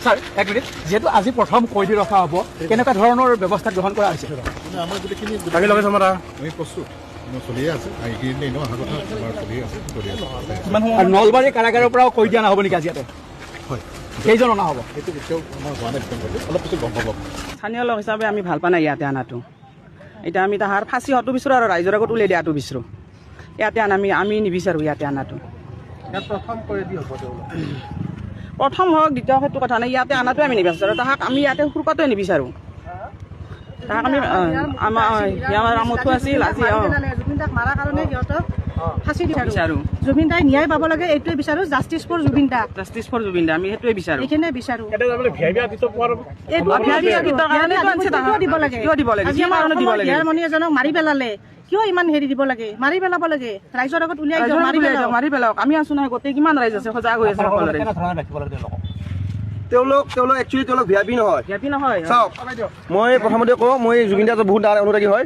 sir এক minute যিহেতু আজি প্ৰথম কৈদি ৰখা হ'ব কেনেকুৱা ধৰণৰ ব্যৱস্থা গ্ৰহণ কৰা হৈছে আমাৰ গোটেইখিনি আমি প্ৰস্তুত চলিয়ে আছে এনেও অহা কথা আমাৰ চলিয়ে আছে নলবাৰী কাৰাগাৰৰ পৰাও কৈ দিয়া নহ'ব নেকি আজি ইয়াতে হয় কেইজন অনা হ'ব সেইটো কেতিয়াও আমাৰ হোৱা নাই অলপ পিছত গম পাব স্থানীয় লোক হিচাপে আমি ভাল পোৱা নাই ইয়াতে অনাটো এতিয়া আমি তাহাৰ ফাঁচি হতো বিচাৰোঁ আৰু ৰাইজৰ আগত উলিয়াই দিয়াটো বিচাৰোঁ ইয়াতে আমি নিবিচাৰোঁ ইয়াতে অনাটো প্ৰথম হওক দ্বিতীয় সেইটো কথা নাই ইয়াতে অনাটোৱে আমি নিবিচাৰোঁ তাহাক আমি ইয়াতে সুৰপাটোৱে নিবিচাৰোঁ তাহাক আমি আমাৰ আমঠু আছিল আজি জুবিনদাক মাৰাৰ কাৰণে সিহঁতক ফাঁচি বিচাৰোঁ জুবিন দাই ন্যায় পাব লাগে এইটোৱে বিচাৰোঁ জাষ্টিছ ফৰ জুবিন দা জাষ্টিছ ফৰ জুবিন দা আমি সেইটোৱে বিচাৰোঁ এইখিনিয়ে বিচাৰোঁ মণি এজনক মাৰি পেলালে কিয় ইমান হেৰি দিব লাগে মাৰি পেলাব লাগে ৰাইজৰ আগত উলিয়াই মাৰি পেলাওক আমি আছো নহয় গোটেই কিমান ৰাইজ আছে সজাগ হৈ আছে সকলোৰে তেওঁলোক একচুৱেলি ভিআইপি নহয় চাওক মই প্ৰথমতে কওঁ মই জুবিন দাৰ বহুত ডাঙৰ অনুৰাগী হয়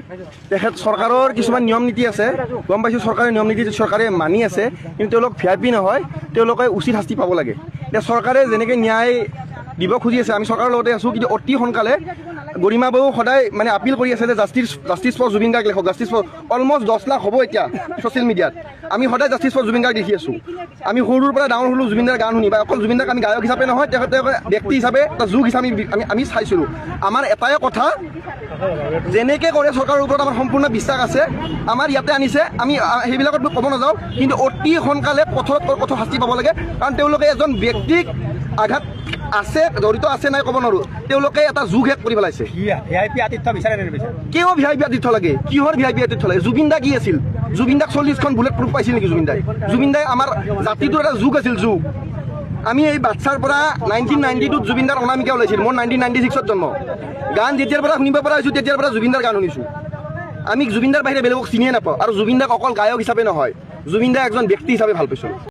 তেখেত চৰকাৰৰ কিছুমান নিয়ম নীতি আছে গম পাইছোঁ চৰকাৰৰ নিয়ম নীতি চৰকাৰে মানি আছে কিন্তু তেওঁলোক ভিআইপি নহয় তেওঁলোকে উচিত শাস্তি পাব লাগে এতিয়া চৰকাৰে যেনেকৈ ন্যায় দিব খুজি আছে আমি চৰকাৰৰ লগতে আছোঁ কিন্তু অতি সোনকালে গৰিমা বৌ সদায় মানে আপিল কৰি আছে যে জাষ্টিছ ফৰ জুবিন গাৰ্গ লেখক জাষ্টিছ ফৰ অলমষ্ট 10 লাখ হ'ব এতিয়া ছ'চিয়েল মিডিয়াত আমি সদায় জাষ্টিছ ফৰ জুবিন গাৰ্গ দেখি আছোঁ আমি সৰুৰ পৰা ডাঙৰ হ'লোঁ জুবিন দাৰ গান শুনি বা অকল জুবিন দাক আমি গায়ক হিচাপে নহয় তেখেতে ব্যক্তি হিচাপে এটা যুগ হিচাপে আমি চাইছিলোঁ আমাৰ এটাই কথা যেনেকৈ কৰে চৰকাৰৰ ওপৰত আমাৰ সম্পূৰ্ণ বিশ্বাস আছে আমাৰ ইয়াতে আনিছে আমি সেইবিলাকত ক'ব নাযাওঁ কিন্তু অতি সোনকালে কঠোৰত কঠোৰ শাস্তি পাব লাগে কাৰণ তেওঁলোকে এজন ব্যক্তিক আঘাত আছে জড়িত আছে নাই ক'ব নোৱাৰোঁ তেওঁলোকে এটা যুগ শেষ কৰি পেলাইছে কিয় ভিআইপি আতিথ্য লাগে কিহৰ ভিআইপি আতিথ্য লাগে জুবিন দা কি আছিল জুবিন দাক 40খন বুলেট প্ৰুফ পাইছিল নেকি জুবিন দাই আমাৰ জাতিটোৰ এটা যুগ আছিল যুগ আমি এই বাচ্চাৰ পৰা 1992 জুবিন দাৰ অনামিকা ওলাইছিল মোৰ 1996 জন্ম গান যেতিয়াৰ পৰা শুনিব পৰা হৈছোঁ তেতিয়াৰ পৰা জুবিন দাৰ গান শুনিছোঁ আমি জুবিন দাৰ বাহিৰে বেলেগক চিনিয়ে নাপাওঁ আৰু জুবিন দাক অকল গায়ক হিচাপে নহয় জুবিন দা এজন ব্যক্তি হিচাপে ভাল পাইছোঁ